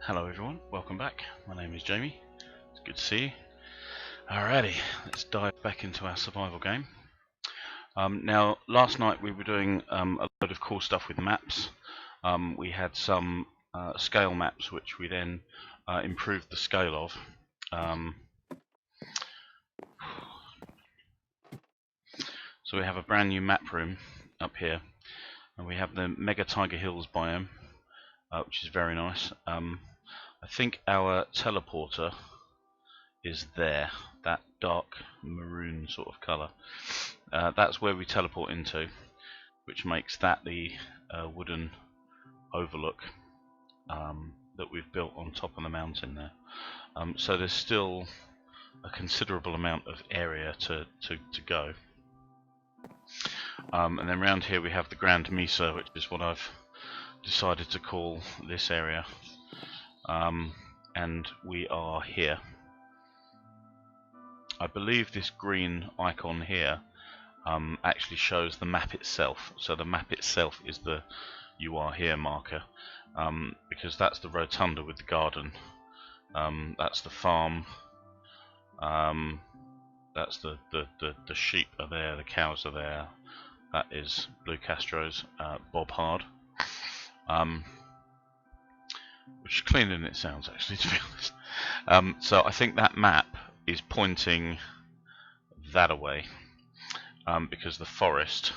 Hello everyone, welcome back. My name is Jamie. It's good to see you. Alrighty, let's dive back into our survival game. Now, last night we were doing a load of cool stuff with maps. We had some scale maps which we then improved the scale of. So we have a brand new map room up here, and we have the Mega Tiger Hills biome, which is very nice. I think our teleporter is there, that dark maroon sort of colour. That's where we teleport into, which makes that the wooden overlook that we've built on top of the mountain there. So there's still a considerable amount of area to go. And then around here we have the Grand Mesa, which is what I've decided to call this area. And we are here. I believe this green icon here actually shows the map itself. So the map itself is the "you are here" marker, because that's the rotunda with the garden. That's the farm. That's the sheep are there, the cows are there. That is Blue Castro's Bob Hard, which is cleaner than it sounds, actually, to be honest. So I think that map is pointing that away, because the forest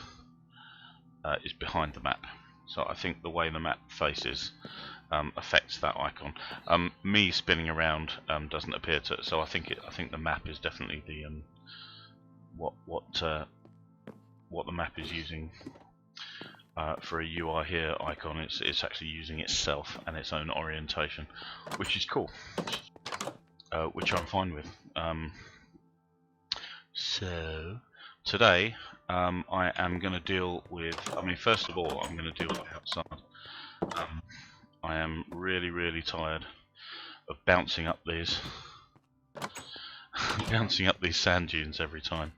is behind the map. So I think the way the map faces affects that icon. Me spinning around doesn't appear to. So I think the map is definitely the what the map is using for a "you are here" icon. It's actually using itself and its own orientation, which is cool. Which I'm fine with. So today I am going to deal with. First of all, I'm going to deal with outside. I am really tired of bouncing up these sand dunes every time.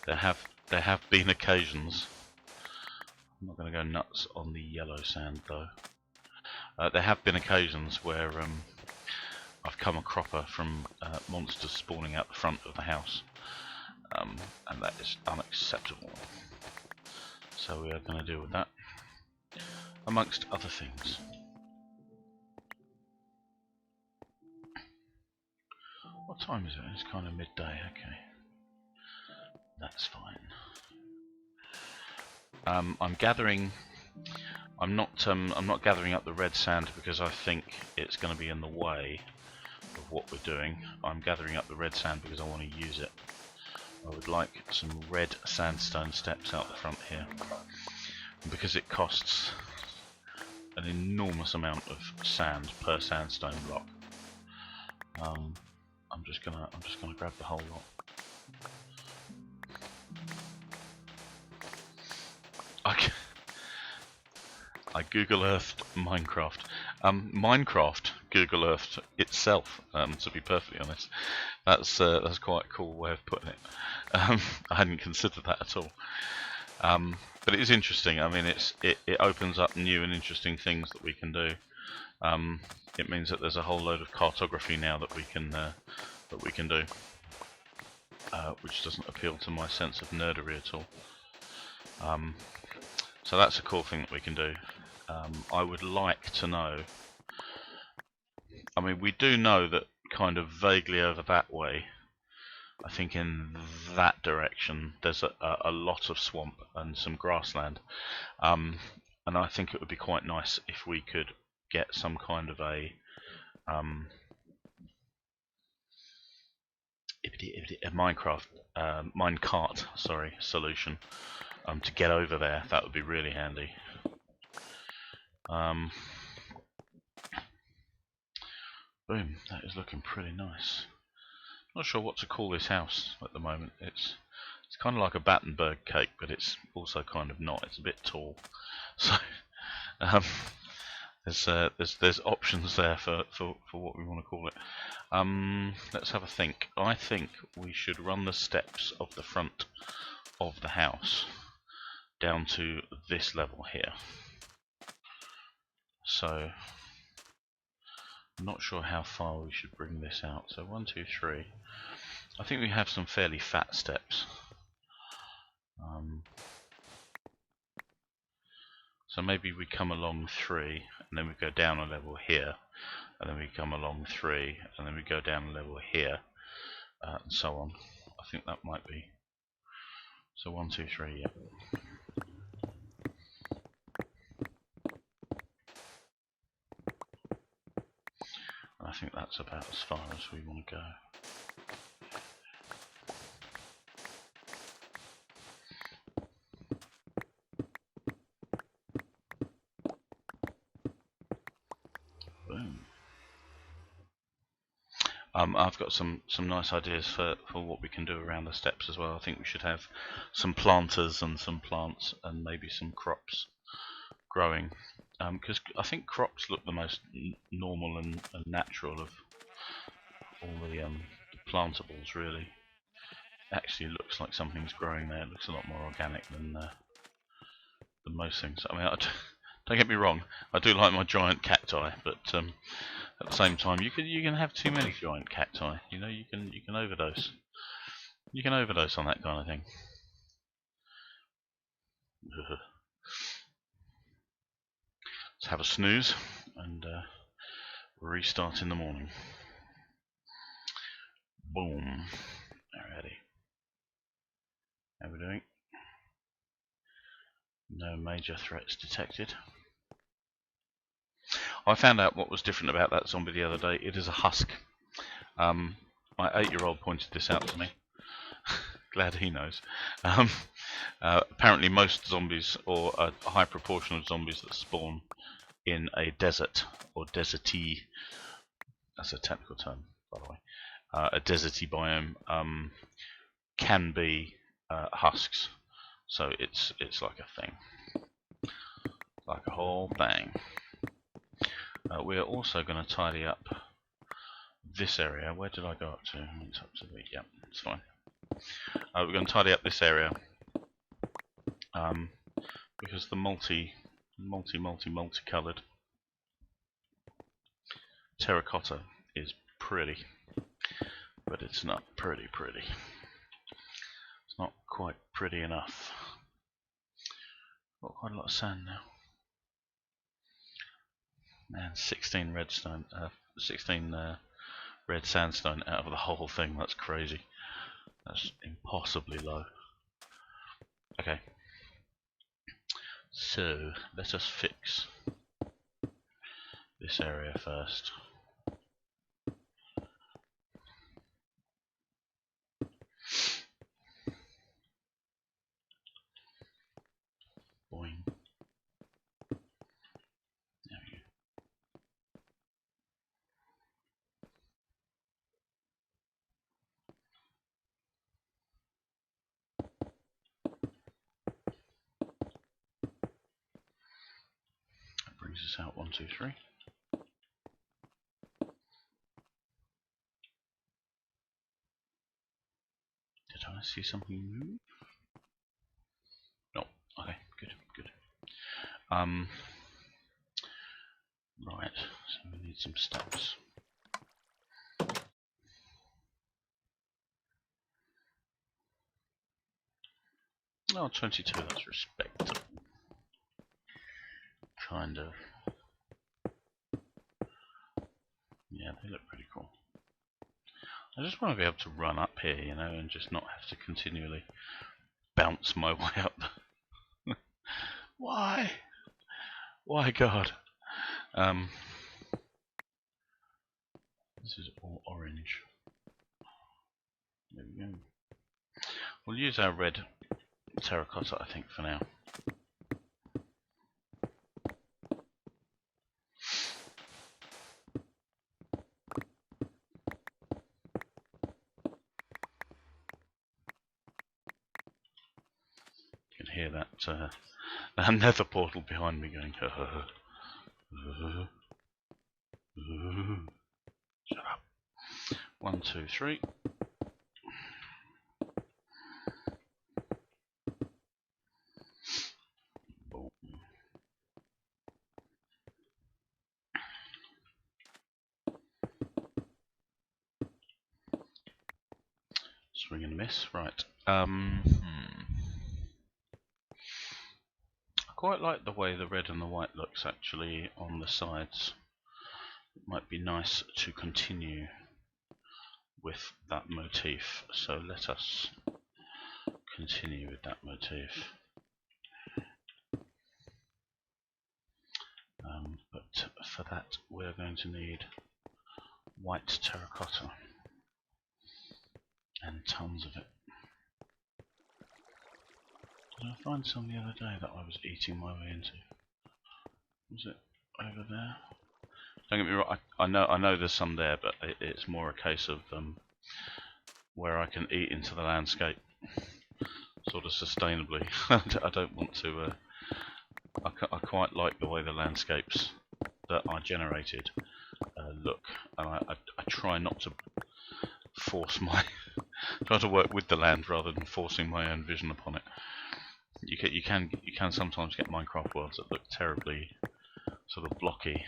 There have been occasions. I'm not going to go nuts on the yellow sand though. There have been occasions where I've come a cropper from monsters spawning out the front of the house, and that is unacceptable. So we are going to deal with that, amongst other things. What time is it? It's kind of midday. Okay, that's fine. I'm gathering. I'm not gathering up the red sand because I think it's going to be in the way of what we're doing. I'm gathering up the red sand because I want to use it. I would like some red sandstone steps out the front here, and because it costs an enormous amount of sand per sandstone block. I'm just gonna grab the whole lot. I Google Earthed Minecraft. Minecraft Google Earthed itself. To be perfectly honest, that's quite a cool way of putting it. I hadn't considered that at all. But it is interesting. It opens up new and interesting things that we can do. It means that there's a whole load of cartography now that we can do, which doesn't appeal to my sense of nerdery at all. So that's a cool thing that we can do. I would like to know. We do know that kind of vaguely over that way. I think in that direction there's a lot of swamp and some grassland, and I think it would be quite nice if we could get some kind of a Minecraft minecart solution to get over there. That would be really handy. Boom, that is looking pretty nice. Not sure what to call this house at the moment. It's kind of like a Battenberg cake, but it's also kind of not. It's a bit tall. So there's options there for what we want to call it. Let's have a think. I think we should run the steps of the front of the house down to this level here. So I'm not sure how far we should bring this out. So 1, 2, 3. I think we have some fairly fat steps. So maybe we come along 3, and then we go down a level here, and then we come along 3, and then we go down a level here, and so on. I think that might be. So 1, 2, 3, yeah. I think that's about as far as we want to go. Boom. I've got some nice ideas for what we can do around the steps as well. I think we should have some planters and some plants and maybe some crops growing, because I think crops look the most normal and natural of all the plantables, really. Actually looks like something's growing there. It looks a lot more organic than most things. I mean, don't get me wrong, I do like my giant cacti, but at the same time, you can have too many giant cacti. You know, you can overdose. You can overdose on that kind of thing. Let's have a snooze and restart in the morning. Boom. Alrighty. How we doing? No major threats detected. I found out what was different about that zombie the other day. It is a husk. My 8-year-old pointed this out to me. Glad he knows. Apparently most zombies, or a high proportion of zombies that spawn in a desert, or deserty, that's a technical term, by the way, a deserty biome, can be husks. So it's like a thing. Like a whole thing. We're also going to tidy up this area. Where did I go up to? It's up to the, yeah, it's fine. We're going to tidy up this area because the multi-coloured terracotta is pretty, but it's not pretty. It's not quite pretty enough. Got quite a lot of sand now. Man, 16 redstone, 16 red sandstone out of the whole thing. That's crazy. That's impossibly low. Okay. So let us fix this area first. Boing. There we go. That brings us out 1, 2, 3. Did I see something move? No. Okay, good. Right, so we need some steps. Oh, 22, that's respectable. Kind of. Yeah, they look pretty cool. I just want to be able to run up here, you know, and just not have to continually bounce my way up. Why? Why, God? This is all orange. There we go. We'll use our red terracotta, I think, for now. You can hear that nether portal behind me going. Shut up. 1, 2, 3. Boom. Swing and a miss, right. I quite like the way the red and the white looks actually on the sides. It might be nice to continue with that motif, so let us continue with that motif. But for that we're going to need white terracotta and tons of it. Did I find some the other day that I was eating my way into? Was it over there? Don't get me wrong, I know there's some there, but it's more a case of where I can eat into the landscape sort of sustainably. I don't want to. I quite like the way the landscapes that are generated look, and I try not to force my try to work with the land rather than forcing my own vision upon it. You can sometimes get Minecraft worlds that look terribly sort of blocky.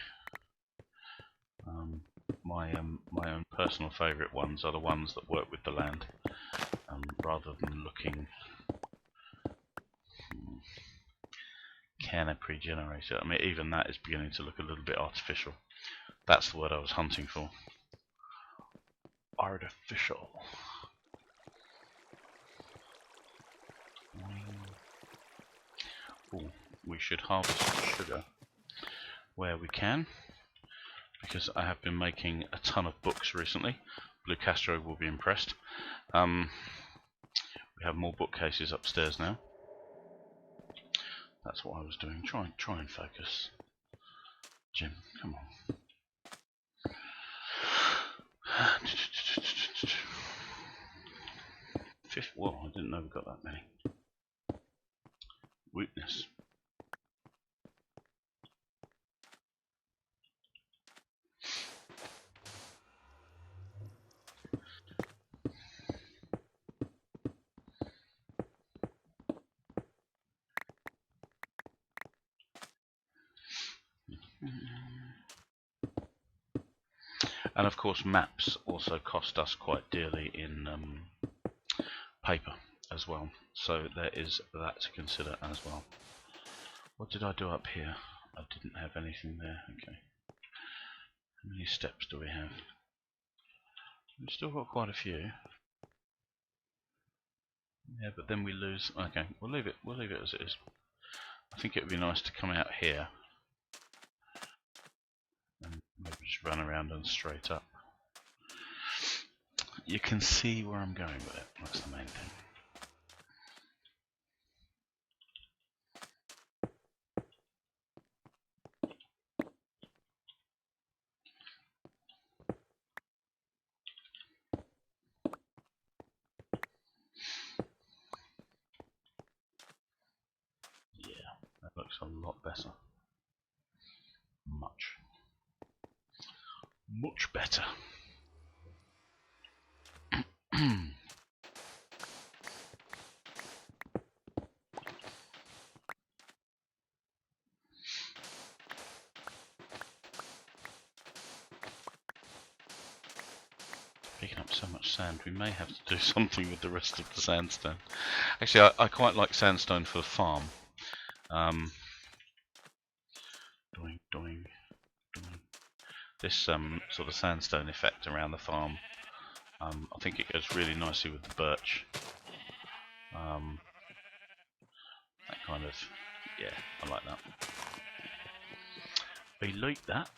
My own personal favourite ones are the ones that work with the land rather than looking. Can I pre-generate it? I mean, even that is beginning to look a little bit artificial. That's the word I was hunting for. Artificial. Ooh, we should harvest sugar where we can, because I have been making a ton of books recently. Blue Castro will be impressed. We have more bookcases upstairs now. That's what I was doing. Try and focus. Jim, come on. Whoa, I didn't know we got that many. Weakness. And of course maps also cost us quite dearly in paper as well, so there is that to consider as well. What did I do up here? I didn't have anything there. Okay. How many steps do we have? We've still got quite a few. Yeah, but then we lose. Okay, we'll leave it as it is. I think it would be nice to come out here and maybe just run around and straight up. You can see where I'm going with it. That's the main thing. Yeah, that looks a lot better. Much better. Picking up so much sand, we may have to do something with the rest of the sandstone. Actually, I quite like sandstone for the farm. Doing. This sort of sandstone effect around the farm, I think it goes really nicely with the birch. That kind of, yeah, I like that. I like that.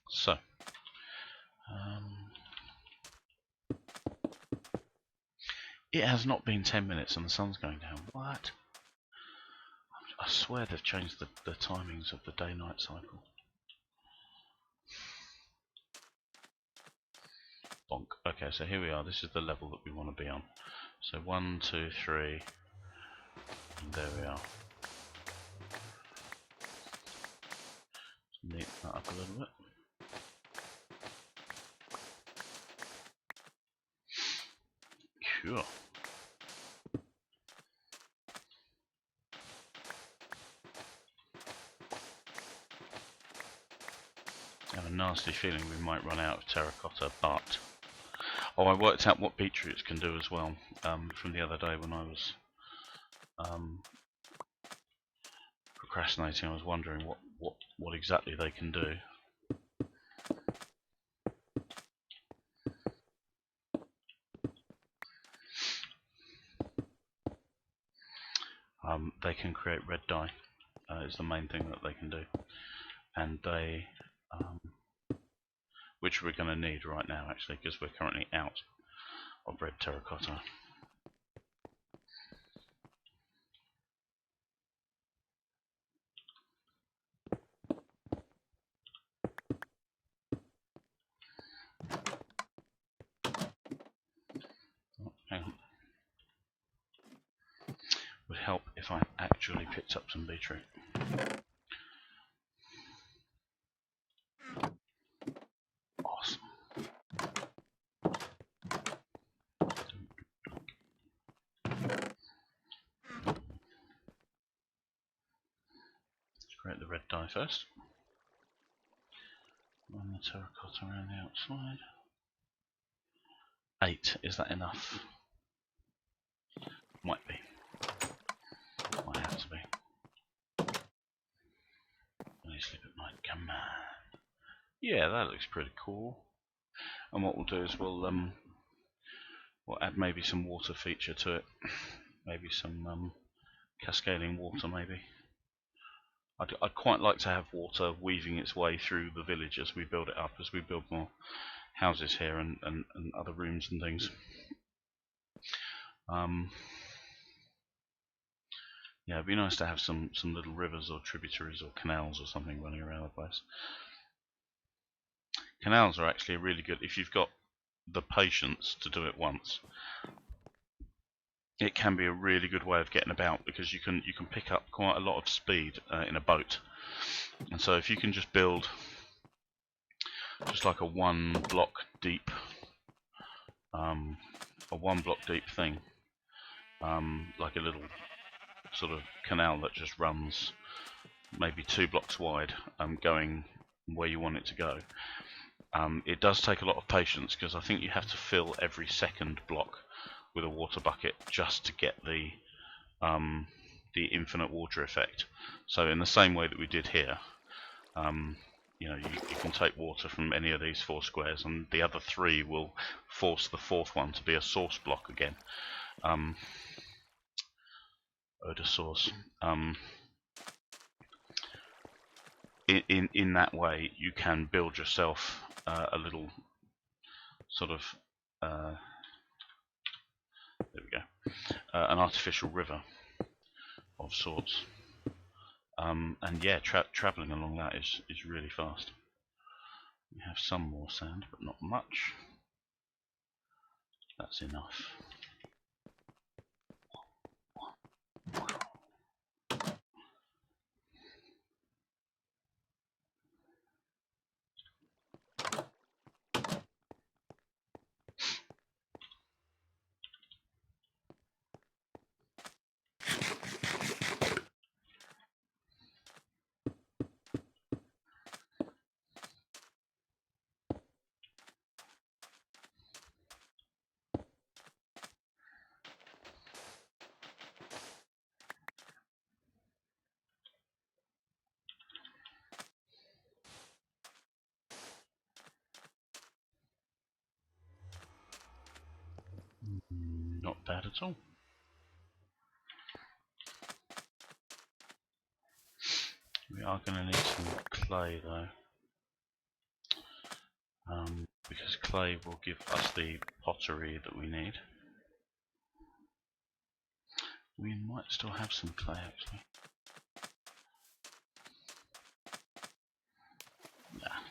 So, it has not been 10 minutes and the sun's going down. What? I swear they've changed the timings of the day-night cycle. Bonk. Okay, so here we are. This is the level that we want to be on. So 1, 2, 3, and there we are. Neaten that up a little bit. Cool. a nasty feeling we might run out of terracotta, but... Oh, I worked out what beetroots can do as well from the other day when I was procrastinating. I was wondering what exactly they can do. They can create red dye, is the main thing that they can do. And they, which we're going to need right now actually, because we're currently out of red terracotta. Oh, hang on. Would help if I actually picked up some beetroot. Awesome. Let's create the red dye first. Run the terracotta around the outside. 8, is that enough? Might be. Might have to be. Only sleep at night, come on. Yeah, that looks pretty cool. And what we'll do is we'll add maybe some water feature to it. Maybe some cascading water maybe. I'd quite like to have water weaving its way through the village as we build it up, as we build more houses here and other rooms and things. Yeah, it'd be nice to have some little rivers or tributaries or canals or something running around the place. Canals are actually really good if you've got the patience to do it once. It can be a really good way of getting about because you can pick up quite a lot of speed in a boat. And so if you can just build just like a one block deep thing, like a little sort of canal that just runs maybe 2 blocks wide, going where you want it to go. It does take a lot of patience because I think you have to fill every second block with a water bucket just to get the infinite water effect. So in the same way that we did here, you know, you can take water from any of these 4 squares, and the other 3 will force the 4th one to be a source block again. Odor source. In that way, you can build yourself a little sort of there we go, an artificial river of sorts. And yeah, travelling along that is really fast. We have some more sand, but not much. That's enough. Not bad at all. We are going to need some clay though, because clay will give us the pottery that we need. We might still have some clay actually. Nah.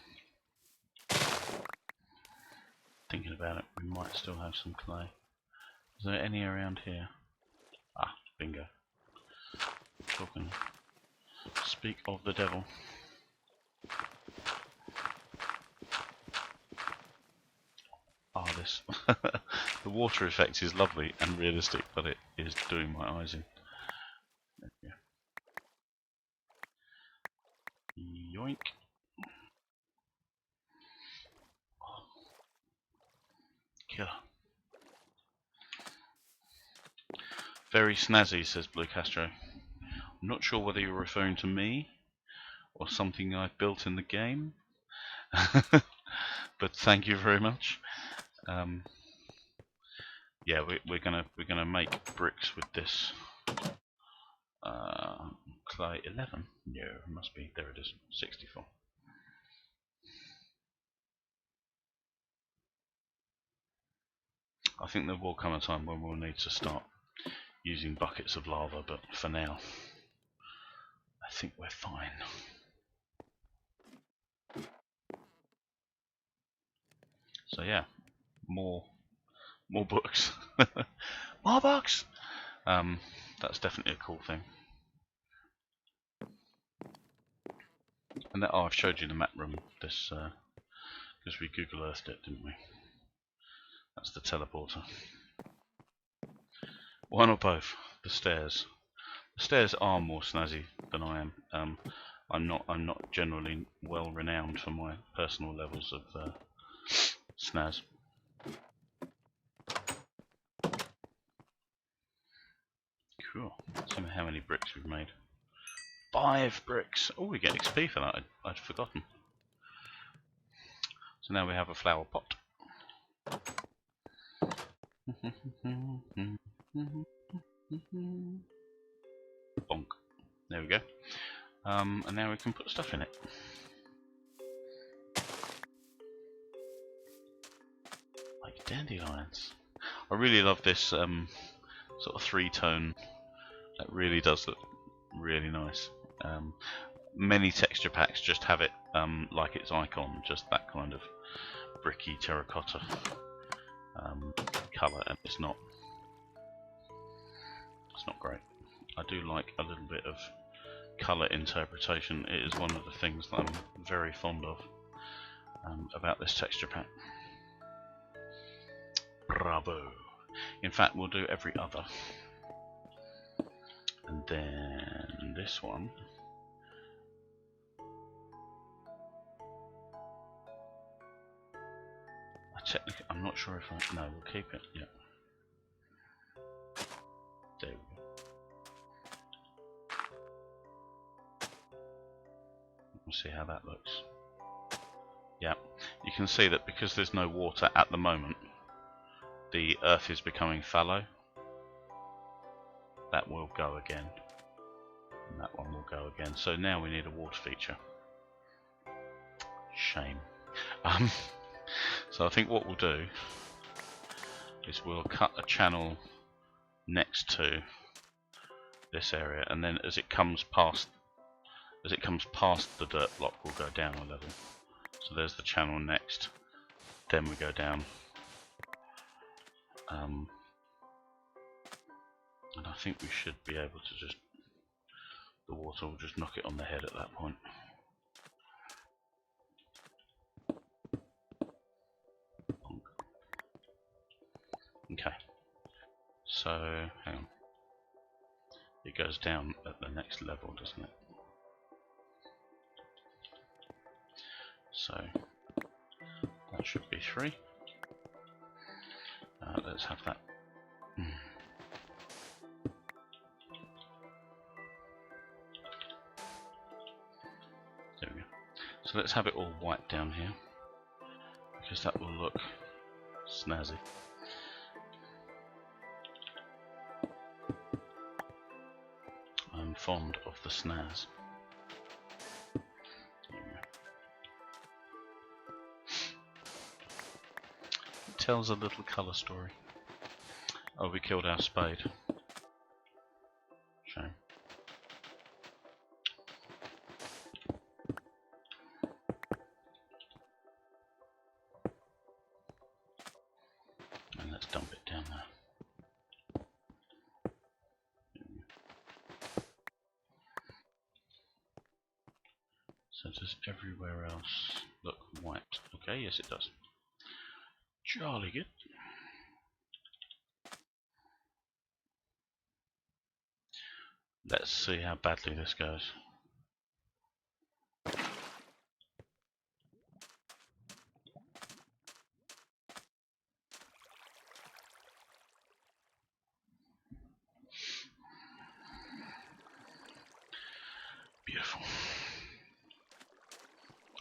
Thinking about it, we might still have some clay. Is there any around here? Ah, bingo. Talking. Speak of the devil. Ah, this. The water effect is lovely and realistic, but it is doing my eyes in. There we go. Yoink. Tiger. Very snazzy, says Blue Castro. I'm not sure whether you're referring to me or something I've built in the game, but thank you very much. Yeah, we're gonna make bricks with this clay 11. No, it must be, there it is, 64. I think there will come a time when we'll need to start using buckets of lava, but for now, I think we're fine. So yeah, more books. More books! That's definitely a cool thing. And that, oh, I've showed you the map room, this, because we Google Earthed it, didn't we? That's the teleporter. One or both. The stairs. The stairs are more snazzy than I am. I'm not generally well renowned for my personal levels of snaz. Cool. Let's see how many bricks we've made. 5 bricks. Oh, we get XP for that. I'd forgotten. So now we have a flower pot. Bonk. There we go. And now we can put stuff in it. Like dandelions. I really love this sort of 3-tone. That really does look really nice. Many texture packs just have it like its icon, just that kind of bricky terracotta colour, and it's not great. I do like a little bit of colour interpretation. It is one of the things that I'm very fond of about this texture pack. Bravo! In fact, we'll do every other. And then this one. I'm not sure if no, we'll keep it, yeah. There we go. We'll see how that looks. Yeah, you can see that because there's no water at the moment, the earth is becoming fallow. That will go again. And that one will go again. So now we need a water feature. Shame. So I think what we'll do is we'll cut a channel next to this area, and then as it comes past the dirt block, we'll go down a level. So there's the channel next, then we go down. And I think we should be able to just, the water will just knock it on the head at that point. Okay, so hang on. It goes down at the next level, doesn't it? So that should be 3. Let's have that. There we go. So let's have it all white down here, because that will look snazzy. I'm fond of the snaz. It tells a little colour story. Oh, we killed our spade. Shame. And let's dump it down there. So does everywhere else look white? Okay, yes it does. Jolly good. Let's see how badly this goes.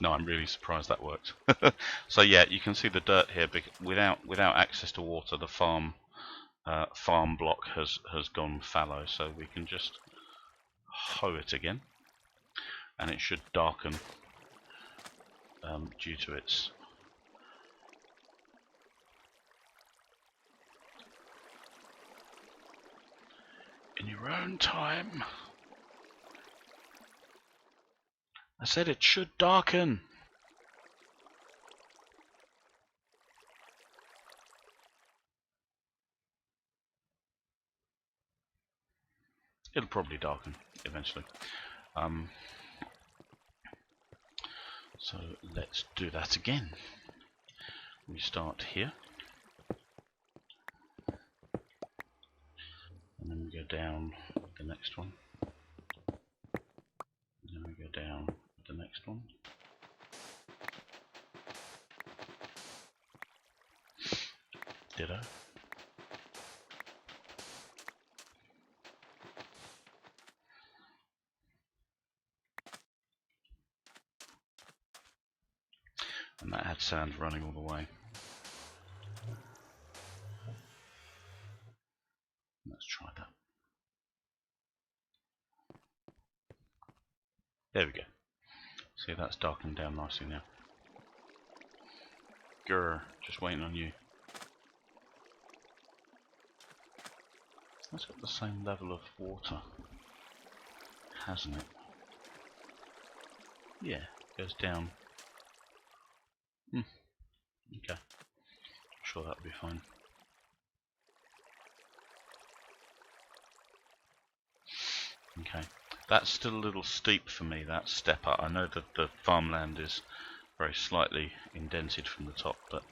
No, I'm really surprised that worked. So yeah, you can see the dirt here. Without access to water, the farm block has gone fallow. So we can just hoe it again, and it should darken due to its. In your own time. I said it should darken. It'll probably darken eventually. So let's do that again. We start here, and then we go down the next one, and then we go down the next one. Ditto. And that had sand running all the way. Let's try that. There we go. See, that's darkened down nicely now. Grr, just waiting on you. That's got the same level of water, hasn't it? Yeah, goes down. Okay. I'm sure that'll be fine. Okay. That's still a little steep for me, that step up. I know that the farmland is very slightly indented from the top, but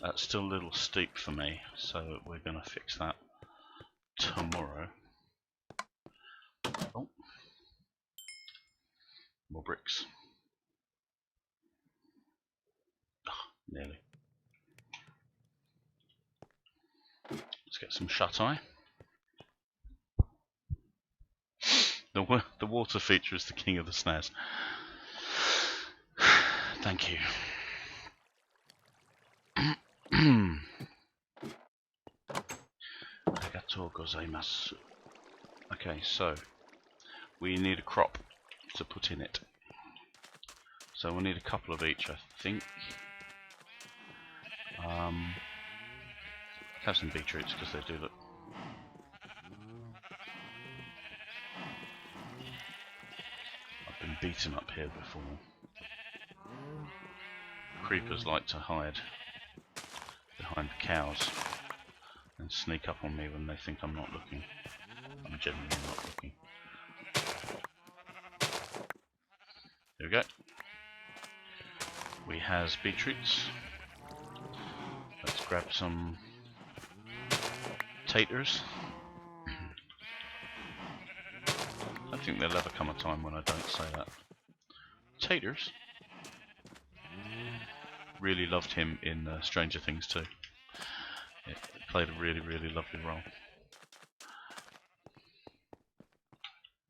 that's still a little steep for me, so we're going to fix that tomorrow. Oh. More bricks. Oh, nearly. Let's get some shut-eye. The water feature is the king of the snares. Thank you. Arigatou gozaimasu. Okay, so we need a crop to put in it. So we'll need a couple of each, I think. Have some beetroots because they do look. I've been beaten up here before. Creepers like to hide behind the cows and sneak up on me when they think I'm not looking. I'm generally not looking. There we go. We has beetroots. Let's grab some taters. I think there'll ever come a time when I don't say that. Taters. Really loved him in Stranger Things too. It played a really, really lovely role.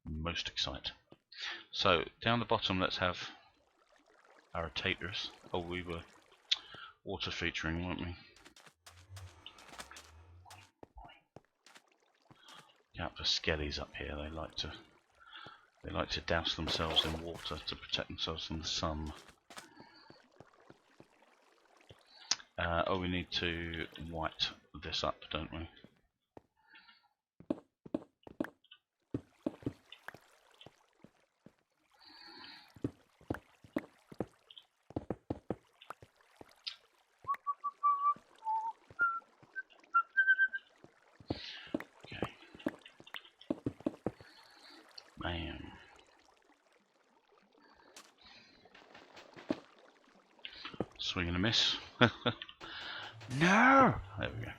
Most excited. So down the bottom, let's have our taters. Oh, we were water featuring, weren't we? Look out for skellies up here. They like to douse themselves in water to protect themselves from the sun. Oh, we need to white this up, don't we? Okay. Bam. Swing and a miss. No! There we go.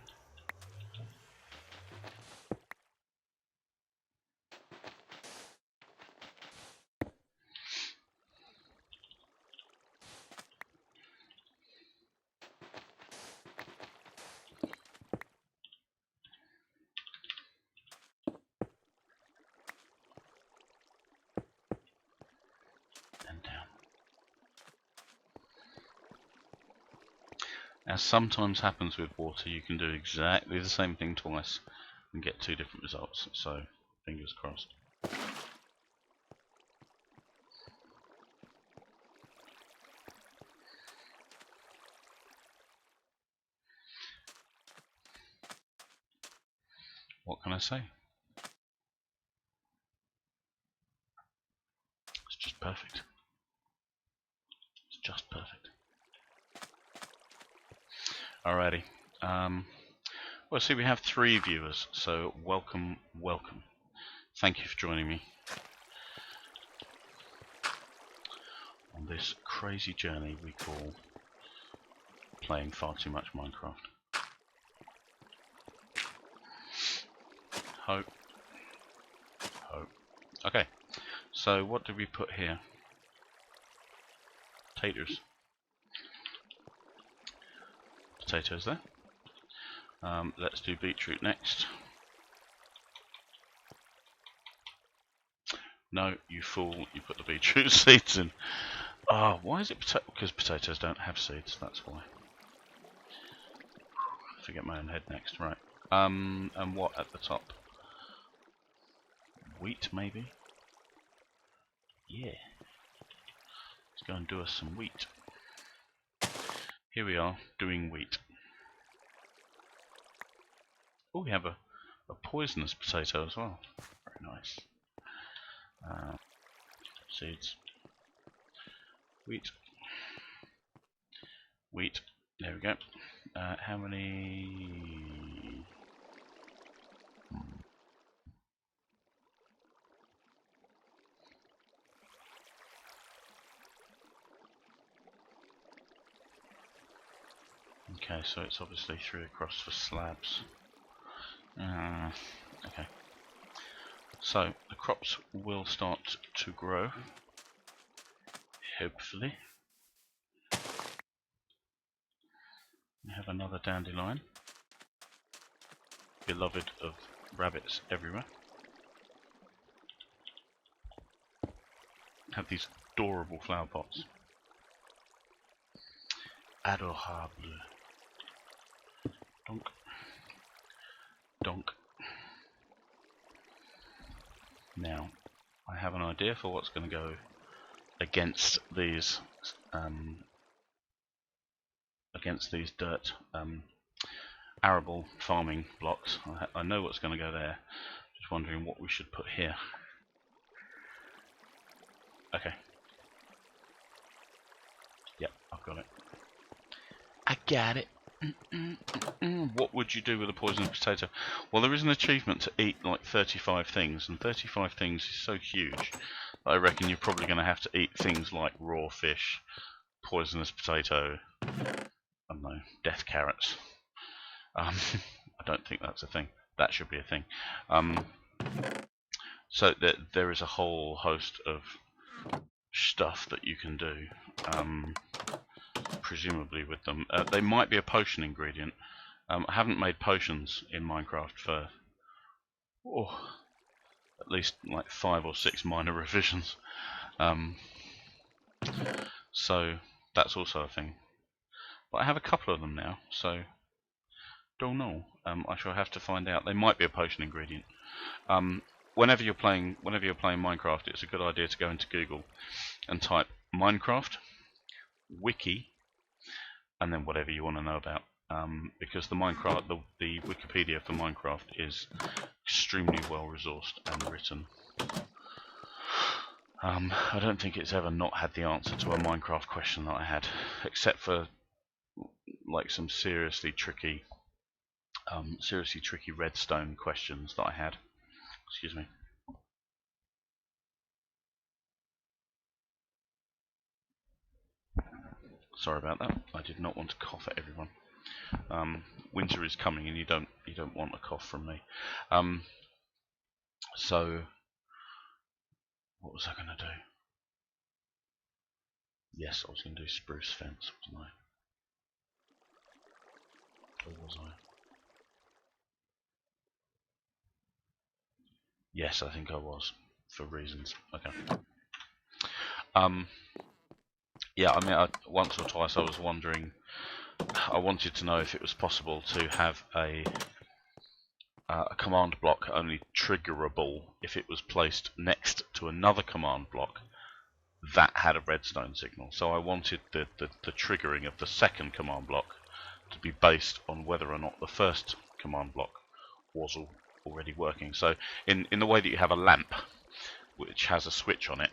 And down. As sometimes happens with water, you can do exactly the same thing twice and get two different results, so fingers crossed. What can I say? It's just perfect. It's just perfect. Alrighty. Well, see, we have 3 viewers, so welcome, welcome. Thank you for joining me on this crazy journey we call playing far too much Minecraft. Hope. Hope. Okay, so what did we put here? Taters. Potatoes there. Let's do beetroot next. No, you fool, you put the beetroot seeds in. Oh, why is it because potatoes don't have seeds, that's why. Forget my own head next, right. And what at the top? Wheat, maybe? Yeah. Let's go and do us some wheat. Here we are, doing wheat. Oh, we have a poisonous potato as well. Very nice. Seeds. Wheat. Wheat. There we go. How many? Okay, so it's obviously 3 across for slabs. Okay. So the crops will start to grow. Hopefully. We have another dandelion. Beloved of rabbits everywhere. Have these adorable flower pots. Adorable. Donk. Donk. Now, I have an idea for what's going to go against these dirt arable farming blocks. I know what's going to go there. Just wondering what we should put here. Okay. Yep, I've got it. I got it. What would you do with a poisonous potato? Well, there is an achievement to eat like 35 things, and 35 things is so huge that I reckon you're probably going to have to eat things like raw fish, poisonous potato, I don't know, death carrots. I don't think that's a thing. That should be a thing. So there is a whole host of stuff that you can do, presumably with them. They might be a potion ingredient. I haven't made potions in Minecraft for at least like 5 or 6 minor revisions. So that's also a thing. But I have a couple of them now, so don't know. I shall have to find out. They might be a potion ingredient. Whenever you're playing Minecraft, it's a good idea to go into Google and type Minecraft wiki and then whatever you want to know about. Because the Wikipedia for Minecraft is extremely well resourced and written. I don't think it's ever not had the answer to a Minecraft question that I had, except for like some seriously tricky redstone questions that I had. Excuse me. Sorry about that. I did not want to cough at everyone. Winter is coming, and you don't want a cough from me. So what was I going to do? Yes, I was going to do spruce fence, wasn't I? Or was I? Yes, I think I was, for reasons. Okay. Yeah, I mean, once or twice I was wondering I wanted to know if it was possible to have a command block only triggerable if it was placed next to another command block that had a redstone signal. So I wanted the triggering of the second command block to be based on whether or not the first command block was already working. So in the way that you have a lamp which has a switch on it,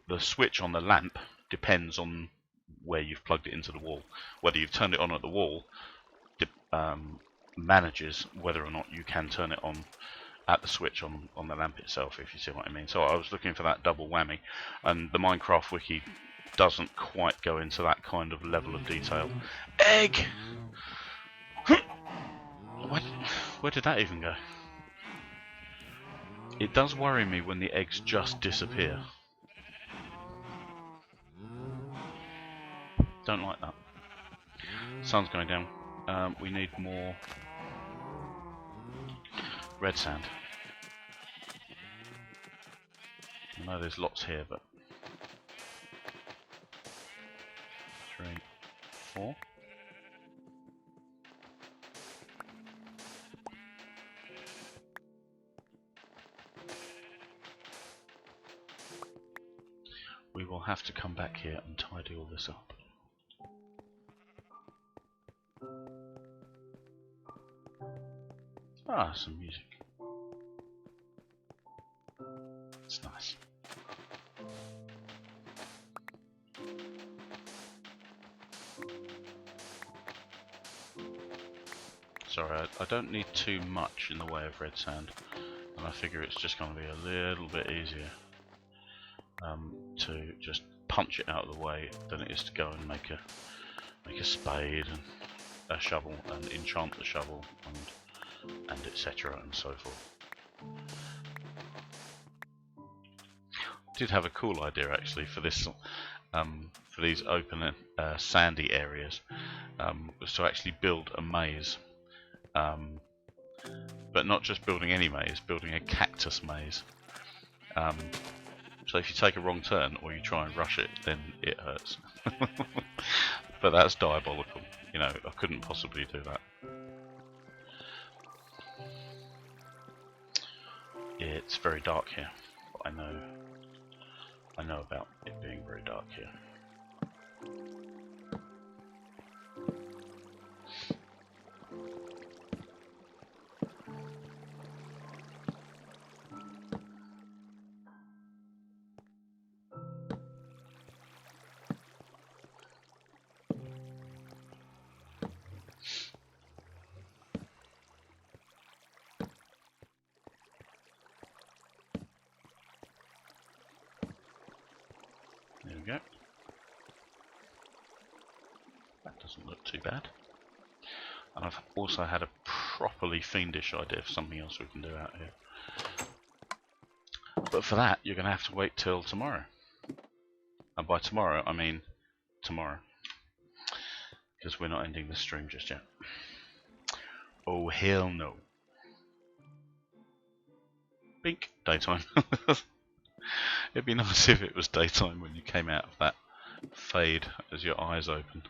the switch on the lamp depends on where you've plugged it into the wall. Whether you've turned it on at the wall manages whether or not you can turn it on at the switch on the lamp itself, if you see what I mean. So I was looking for that double whammy, and the Minecraft wiki doesn't quite go into that kind of level of detail. Egg! Where did that even go? It does worry me when the eggs just disappear. Don't like that. Sun's going down. We need more red sand. I know there's lots here, but 3, 4. We will have to come back here and tidy all this up. Ah, some music. It's nice. Sorry, I don't need too much in the way of red sand, and I figure it's just going to be a little bit easier to just punch it out of the way than it is to go and make a spade and a shovel and enchant the shovel and etc. and so forth. Did have a cool idea actually for this, for these open sandy areas, was to actually build a maze, but not just building any maze, building a cactus maze. So if you take a wrong turn or you try and rush it, then it hurts. But that's diabolical. You know, I couldn't possibly do that. It's very dark here, but I know about it being very dark here. There we go. That doesn't look too bad. And I've also had a properly fiendish idea for something else we can do out here. But for that, you're going to have to wait till tomorrow. And by tomorrow, I mean tomorrow. Because we're not ending the stream just yet. Oh, hell no. Bink. Daytime. It'd be nice if it was daytime when you came out of that fade as your eyes opened.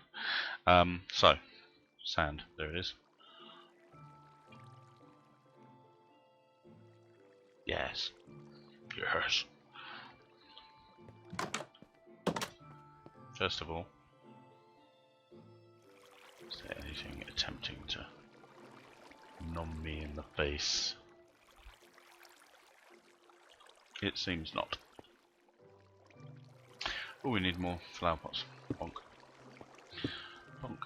So, sand. There it is. Yes. Yes. First of all, is there anything attempting to nom me in the face? It seems not. Oh, we need more flower pots. Bonk. Bonk.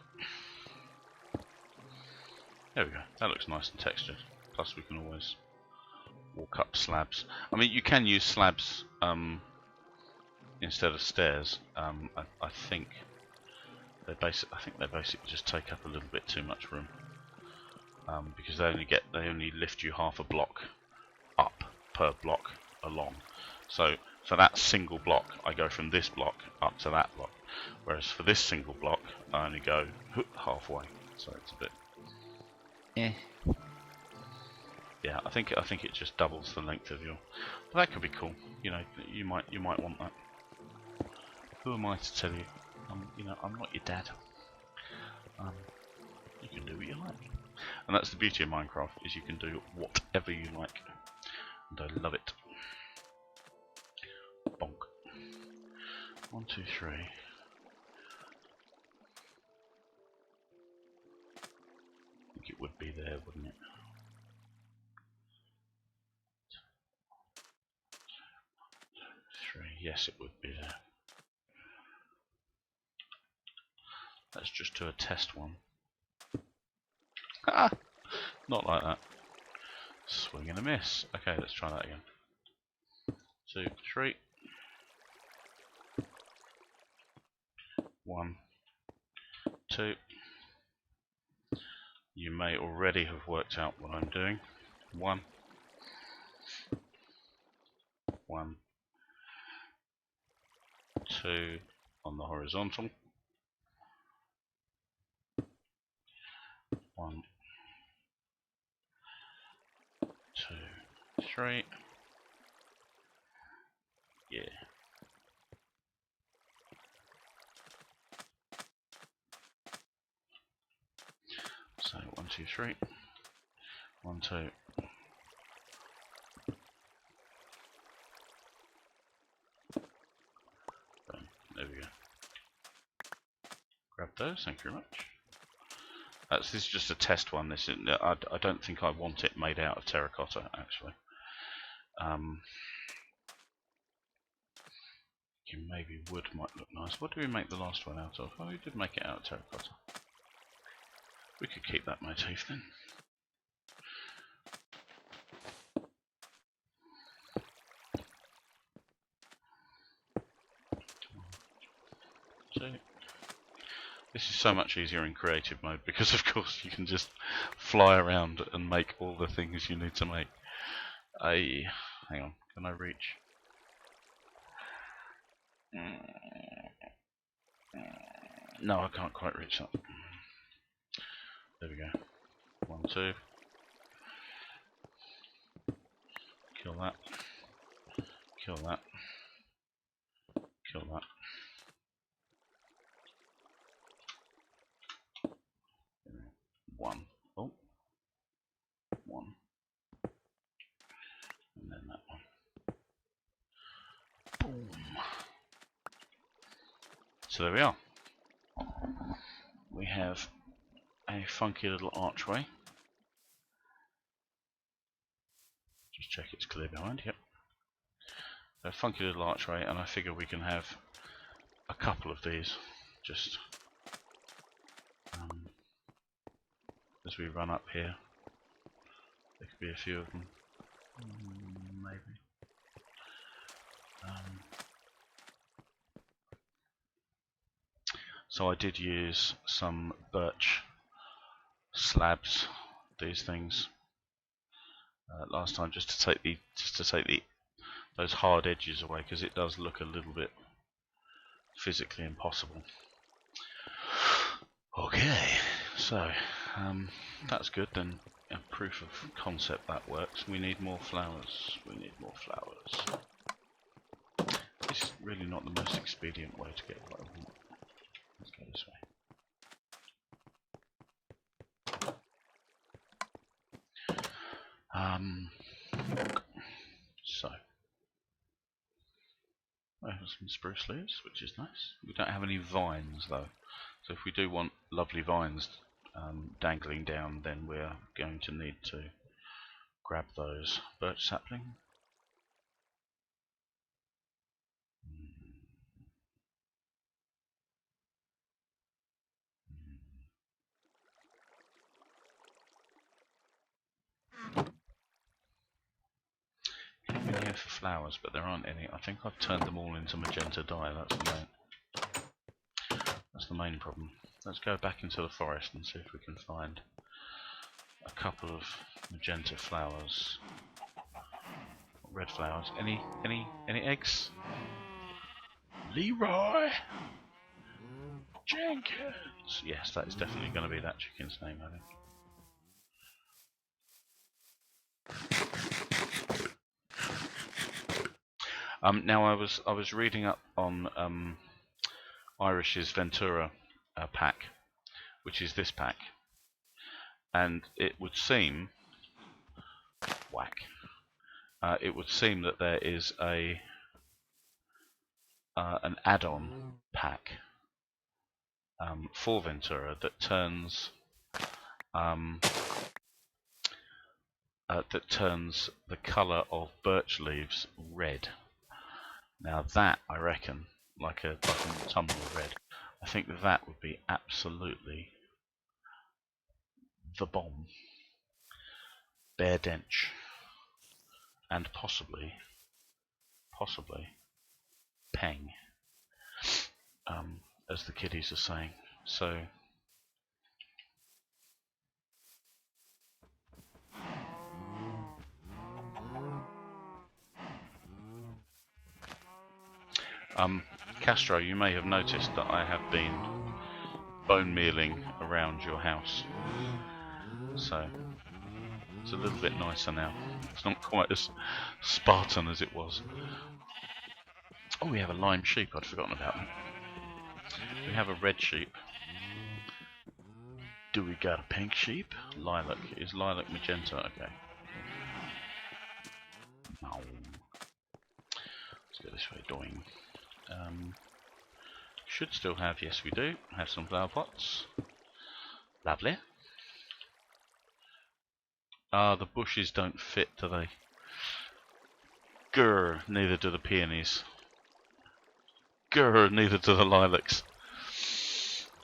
There we go. That looks nice and textured. Plus we can always walk up slabs. I mean, you can use slabs instead of stairs. I think they basically just take up a little bit too much room because they only lift you half a block up per block along. So for that single block, I go from this block up to that block, whereas for this single block, I only go halfway. So it's a bit. Yeah, I think it just doubles the length of your. But that could be cool. You know, you might want that. Who am I to tell you? I'm not your dad. Um, you can do what you like. And that's the beauty of Minecraft, is you can do whatever you like. And I love it. Bonk. 1, 2, 3. I think it would be there, wouldn't it? 3. Yes, it would be there. Let's just do a test one. Ah! Not like that. Swing and a miss. Okay, let's try that again. 2, 3. 1, 2. You may already have worked out what I'm doing. 1, 1, 2 on the horizontal. 1, 2, 3. Yeah. So 1, 2, 3. 1, 2. Boom. There we go. Grab those. Thank you very much. This is just a test one. This is, I don't think I want it made out of terracotta, actually. Maybe wood might look nice. What did we make the last one out of? Oh, we did make it out of terracotta. We could keep that motif then. So, this is so much easier in creative mode because of course you can just fly around and make all the things you need to make. Hang on, can I reach? No, I can't quite reach that. There we go. 1, 2. Kill that. Kill that. Kill that. 1. Oh. 1. And then that one. Boom. So there we are. We have a funky little archway. Just check it's clear behind. Yep. A funky little archway, and I figure we can have a couple of these just as we run up here. There could be a few of them, maybe. So I did use some birch slabs, these things, last time, just to take those hard edges away, because it does look a little bit physically impossible. Okay, so that's good then. A proof of concept that works. We need more flowers. We need more flowers. This is really not the most expedient way to get what I want. Let's go this way. So I have some spruce leaves, which is nice. We don't have any vines though, so if we do want lovely vines dangling down, then we're going to need to grab those. Birch sapling. Came in here for flowers, but there aren't any. I think I've turned them all into magenta dye. That's the main problem. Let's go back into the forest and see if we can find a couple of magenta flowers. Red flowers. Any eggs? Leroy Jenkins. Yes, that is definitely going to be that chicken's name, I think. Now I was reading up on Irish's Ventura pack, which is this pack. And it would seem, whack, it would seem that there is an add-on pack for Ventura that turns the colour of birch leaves red. Now that, I reckon, like a autumnal red, I think that would be absolutely the bomb. Bear dench. And possibly peng, as the kiddies are saying. So Castro, you may have noticed that I have been bone mealing around your house, so it's a little bit nicer now. It's not quite as Spartan as it was. Oh, we have a lime sheep. I'd forgotten about that. We have a red sheep. Do we got a pink sheep? Lilac. Is lilac magenta? Okay. No. Let's go this way. Doing. Should still have, yes we do, have some flower pots. Lovely. The bushes don't fit, do they? Grr, neither do the peonies. Grr, neither do the lilacs.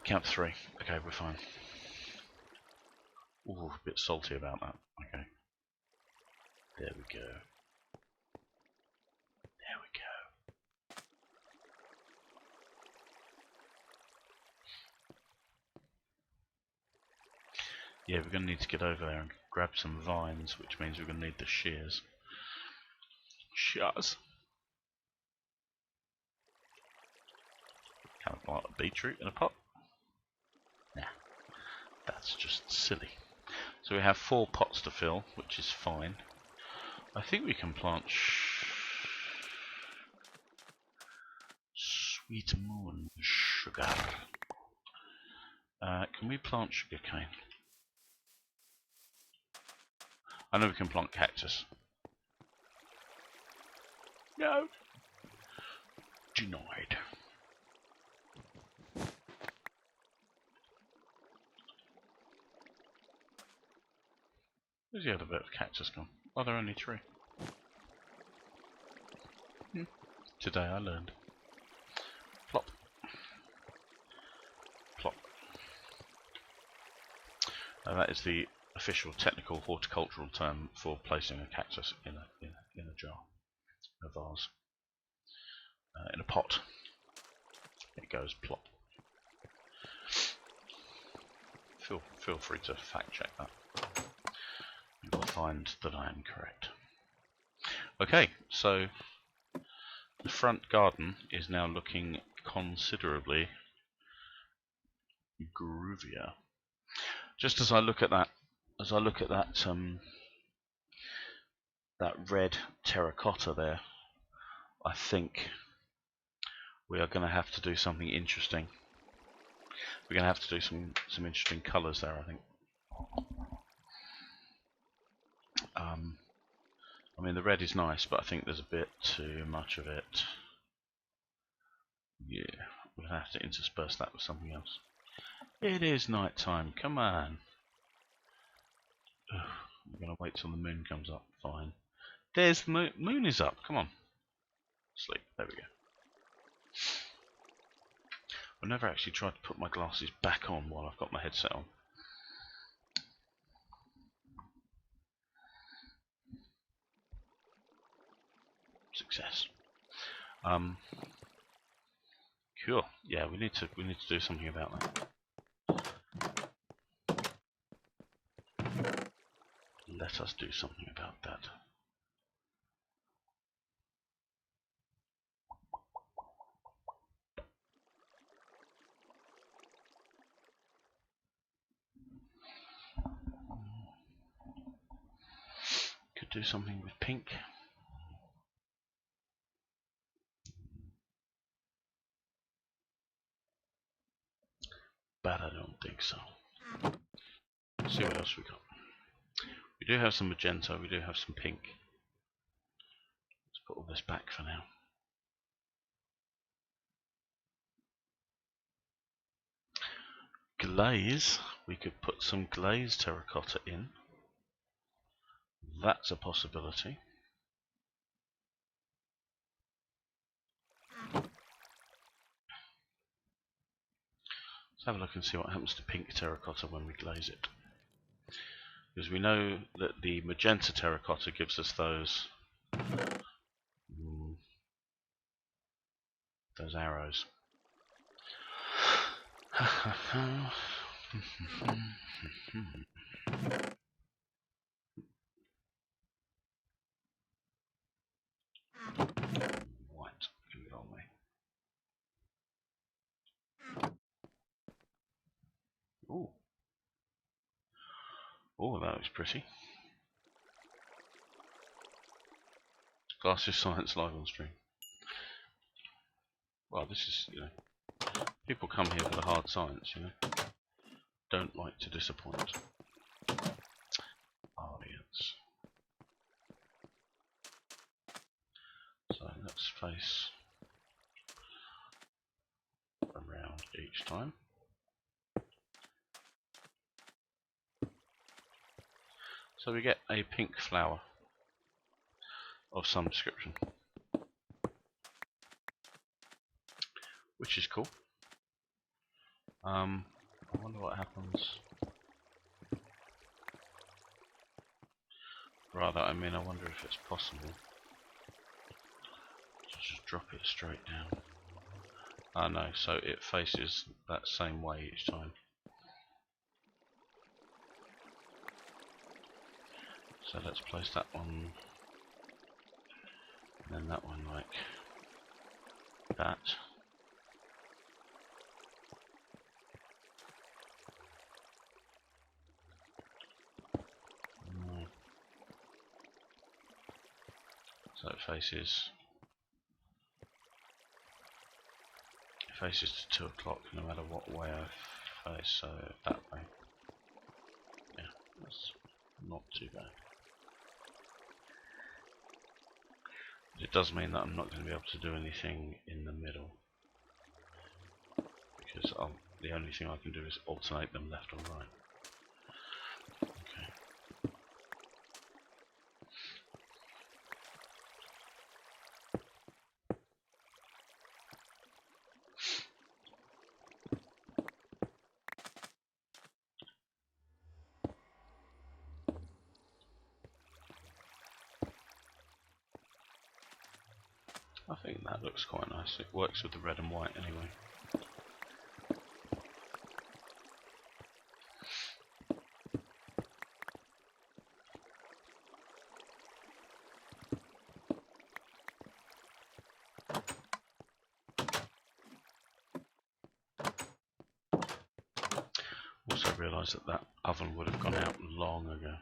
Count 3. Okay, we're fine. Ooh, a bit salty about that. Okay. There we go. There we go. Yeah, we're going to need to get over there and grab some vines, which means we're going to need the shears. Shears. Kind of like a beetroot in a pot. Nah, that's just silly. So we have 4 pots to fill, which is fine. I think we can plant sweet moon sugar. Can we plant sugarcane? I know we can plant cactus. No. Denied. Where's the other bit of cactus gone? Oh, there are only 3. Today I learned. Plop. Plop. Now that is the official technical horticultural term for placing a cactus in a jar, a vase, in a pot. It goes plop. Feel free to fact check that. You will find that I am correct. Okay, so the front garden is now looking considerably groovier. Just as I look at that, that red terracotta there, I think we are going to have to do something interesting. We're going to have to do some interesting colours there, I think. I mean, the red is nice, but I think there's a bit too much of it. Yeah, we'll have to intersperse that with something else. It is night time, come on. Ugh, we're going to wait till the moon comes up, fine. There's the moon, moon is up, come on. Sleep, there we go. I've never actually tried to put my glasses back on while I've got my headset on. Success. Cool. Yeah, we need to do something about that. Let us do something about that. Could do something with pink. but I don't think so. Let's see what else we got. We do have some magenta, we do have some pink. Let's put all this back for now. Glaze, we could put some glazed terracotta in. That's a possibility. Let's have a look and see what happens to pink terracotta when we glaze it. Because we know that the magenta terracotta gives us those arrows. What? Give it on me. Ooh. Oh, that looks pretty. Glasses Science live on stream. Well, this is, you know, people come here for the hard science, you know. Don't like to disappoint audience. So let's face around each time. So we get a pink flower of some description, which is cool. I wonder what happens. Rather, I mean, I wonder if it's possible to just drop it straight down. Oh no, so it faces that same way each time. So let's place that one, and then that one like that. So it faces to 2 o'clock no matter what way I face, so that way. Yeah, that's not too bad. It does mean that I'm not going to be able to do anything in the middle, because the only thing I can do is alternate them left or right. Okay. I think that looks quite nice. It works with the red and white anyway. Also realised that that oven would have gone out long ago.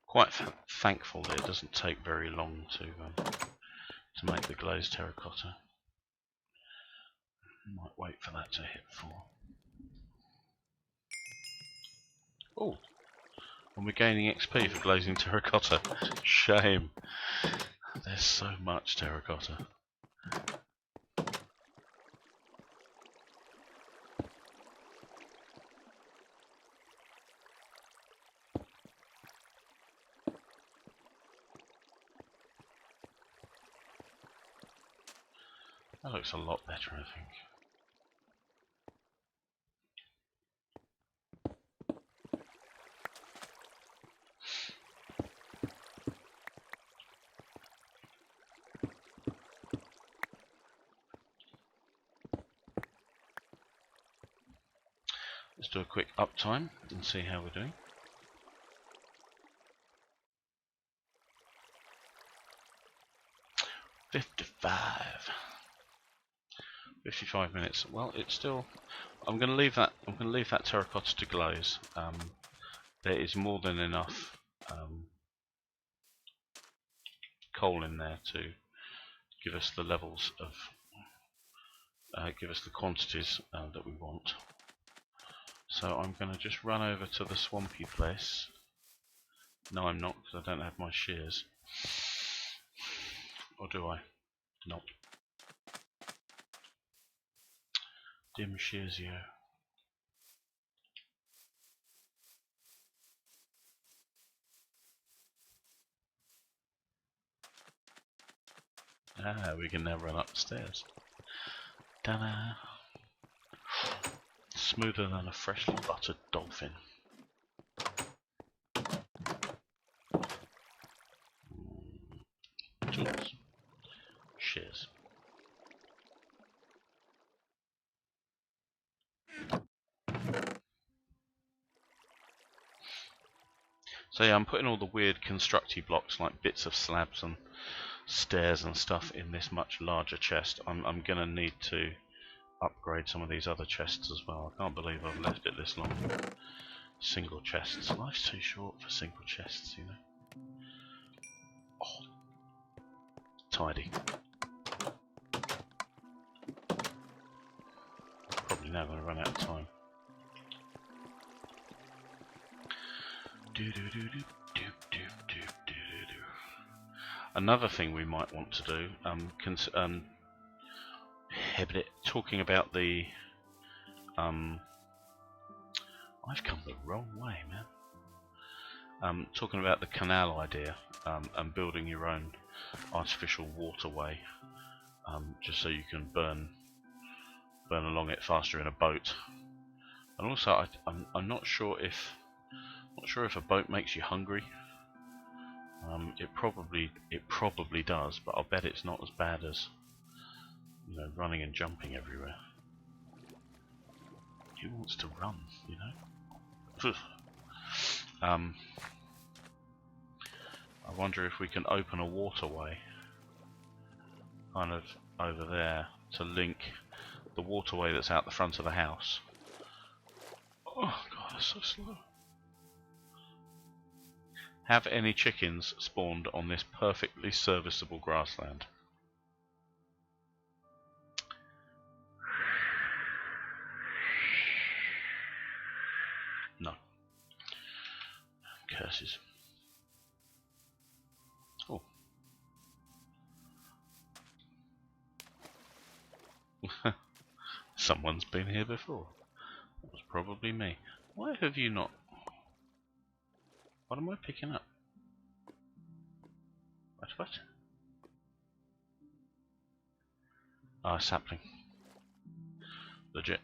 Quite thankful that it doesn't take very long to make the glazed terracotta. Might wait for that to hit 4. Oh, and we're gaining XP for glazing terracotta. Shame. There's so much terracotta. That looks a lot better, I think. Let's do a quick uptime and see how we're doing. "55 minutes. Well, it's still. I'm going to leave that. I'm going to leave that terracotta to glaze. There is more than enough coal in there to give us the levels of, give us the quantities that we want. So I'm going to just run over to the swampy place. No, I'm not, because I don't have my shears. Or do I? Nope. Dim shearsio. Ah, we can now run upstairs. Ta-da! Smoother than a freshly buttered dolphin. Tools. Shears. So yeah, I'm putting all the weird constructy blocks like bits of slabs and stairs and stuff in this much larger chest. I'm gonna need to upgrade some of these other chests as well. I can't believe I've left it this long. Single chests. Life's too short for single chests, you know. Oh, tidy. Probably now going to run out of time. Another thing we might want to do, talking about the, I've come the wrong way, man. Talking about the canal idea, and building your own artificial waterway, just so you can burn along it faster in a boat. And also, I'm not sure if a boat makes you hungry. It probably does, but I'll bet it's not as bad as, you know, running and jumping everywhere. Who wants to run, you know? I wonder if we can open a waterway kind of over there to link the waterway that's out the front of the house. Oh god, that's so slow. Have any chickens spawned on this perfectly serviceable grassland? No. Curses. Oh. Someone's been here before. It was probably me. Why have you not? What am I picking up? What? Ah, a sapling. Legit.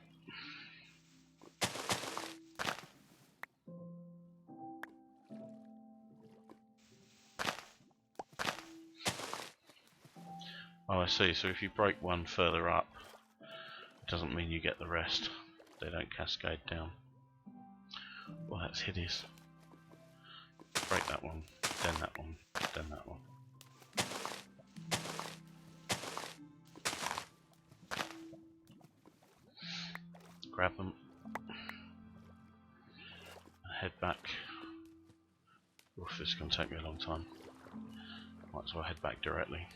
Oh, I see. So if you break one further up, it doesn't mean you get the rest. They don't cascade down. Well, that's hideous. Break that one, then that one, then that one. Grab them. And head back. Oof, this is going to take me a long time. Might as well head back directly.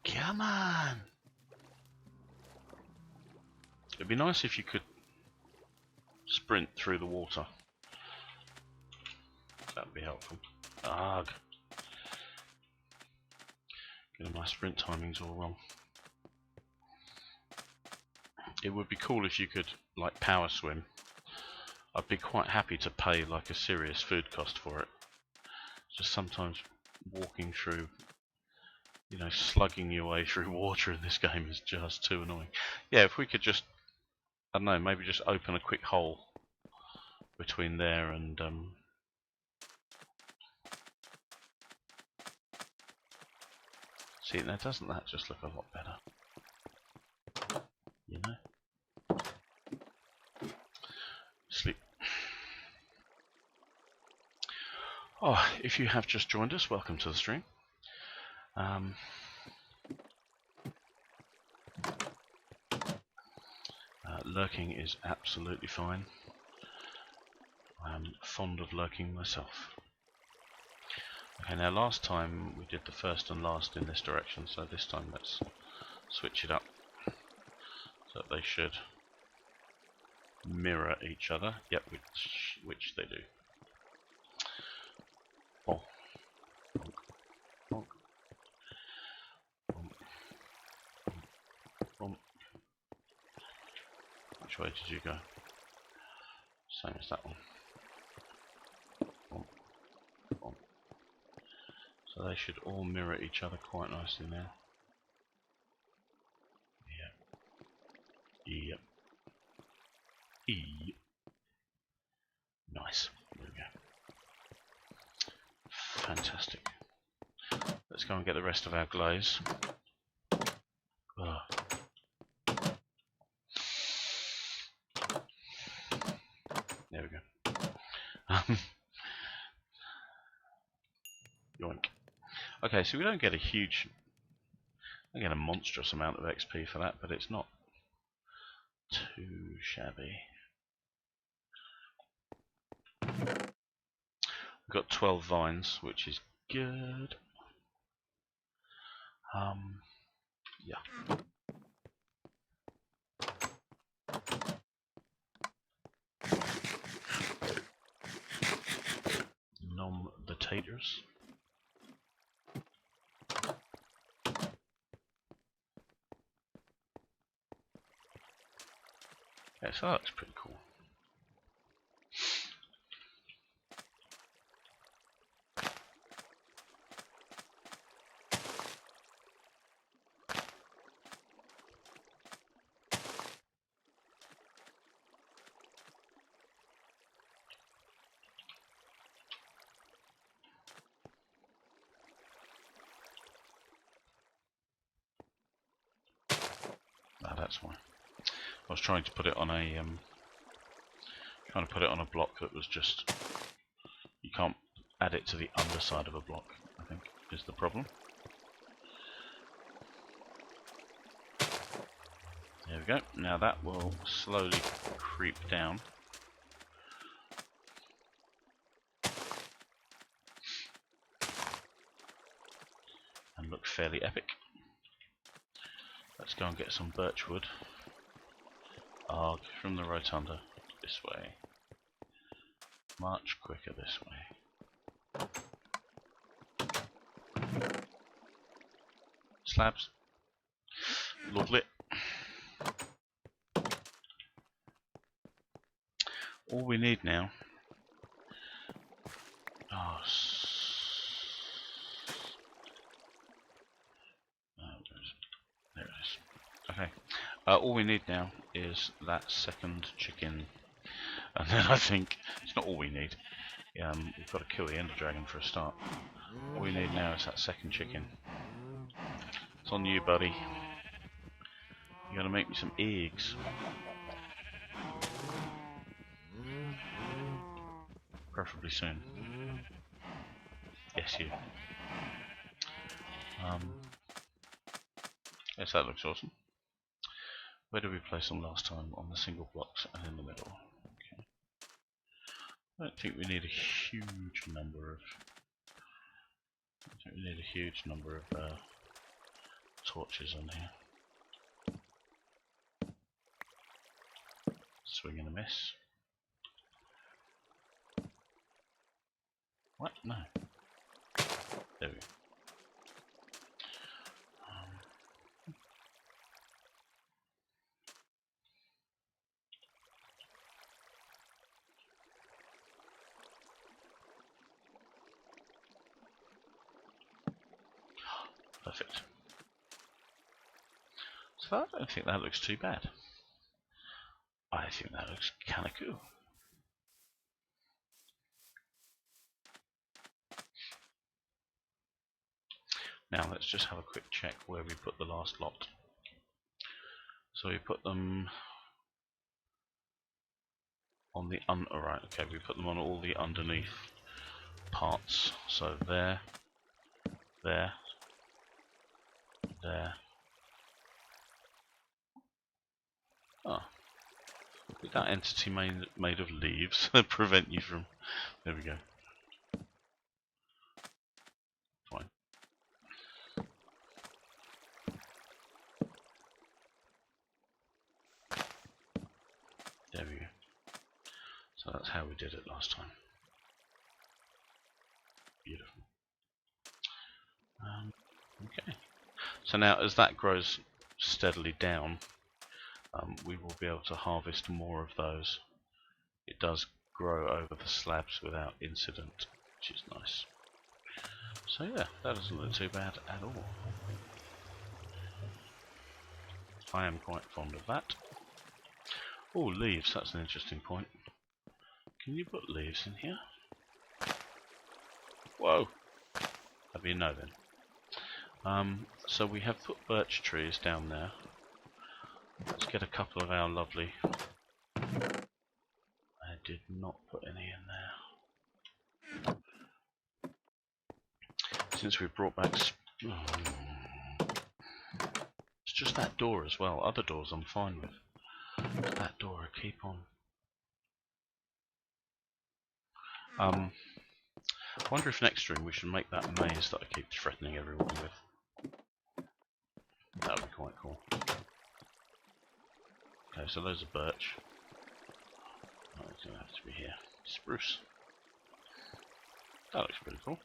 Come on! It'd be nice if you could sprint through the water. That'd be helpful. Ugh. Getting my sprint timings all wrong. It would be cool if you could, like, power swim. I'd be quite happy to pay like a serious food cost for it. Just sometimes walking through, you know, slugging your way through water in this game is just too annoying. Yeah, if we could just, I don't know, maybe just open a quick hole between there and See, now doesn't that just look a lot better? You know? Sleep. Oh, if you have just joined us, welcome to the stream. Lurking is absolutely fine. I'm fond of lurking myself. Okay, now last time we did the first and last in this direction, so this time let's switch it up so that they should mirror each other. Yep, which they do. Bonk. Bonk. Bonk. Bonk. Which way did you go? Same as that one. Bonk. Bonk. So they should all mirror each other quite nicely now. Yep. Yep. Yep. Nice. There we go. Fantastic. Let's go and get the rest of our glaze. Ugh. There we go. Yoink. Okay, so we don't get a monstrous amount of XP for that, but it's not too shabby. We've got 12 vines, which is good. Yeah. Nom the taters. Yeah, so that looks pretty cool. Ah, that's why. I was trying to put it on a block that was just, you can't add it to the underside of a block, I think, is the problem. There we go. Now that will slowly creep down. And look fairly epic. Let's go and get some birch wood. Arg from the rotunda this way. Much quicker this way. Slabs. Lovely. All we need now. Oh, there it is. Okay. All we need now is that second chicken, and then I think it's not all we need. We've got to kill the ender dragon for a start. All we need now is that second chicken. It's on you, buddy. You gotta make me some eggs. Preferably soon. Yes, you. Yes, that looks awesome. Where did we place them last time? On the single blocks and in the middle. Okay. I don't think we need a huge number of torches on here. Swing and a miss. What? No. There we go. Perfect. So I don't think that looks too bad. I think that looks kinda cool. Now let's just have a quick check where we put the last lot. So we put them on the right. Okay, we put them on all the underneath parts. So there, there, there. Ah, with that entity made of leaves prevent you from. There we go. Fine. There we go. So that's how we did it last time. Beautiful. Okay. So now as that grows steadily down, we will be able to harvest more of those. It does grow over the slabs without incident, which is nice. So yeah, that doesn't look too bad at all. I am quite fond of that. Oh, leaves, that's an interesting point. Can you put leaves in here? Whoa! That'd be a no then. So we have put birch trees down there. Let's get a couple of our lovely... I did not put any in there. Since we brought back... It's just that door as well. Other doors I'm fine with. That door I keep on. I wonder if next stream we should make that maze that I keep threatening everyone with. That would be quite cool. Okay, so those are birch. Oh, it's going to have to be here. Spruce. That looks pretty cool.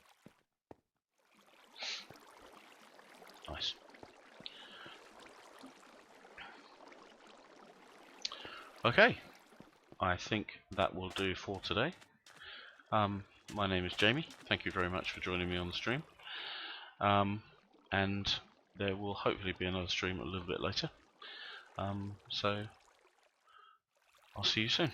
Nice. Okay, I think that will do for today. My name is Jamie. Thank you very much for joining me on the stream. And there will hopefully be another stream a little bit later. So I'll see you soon.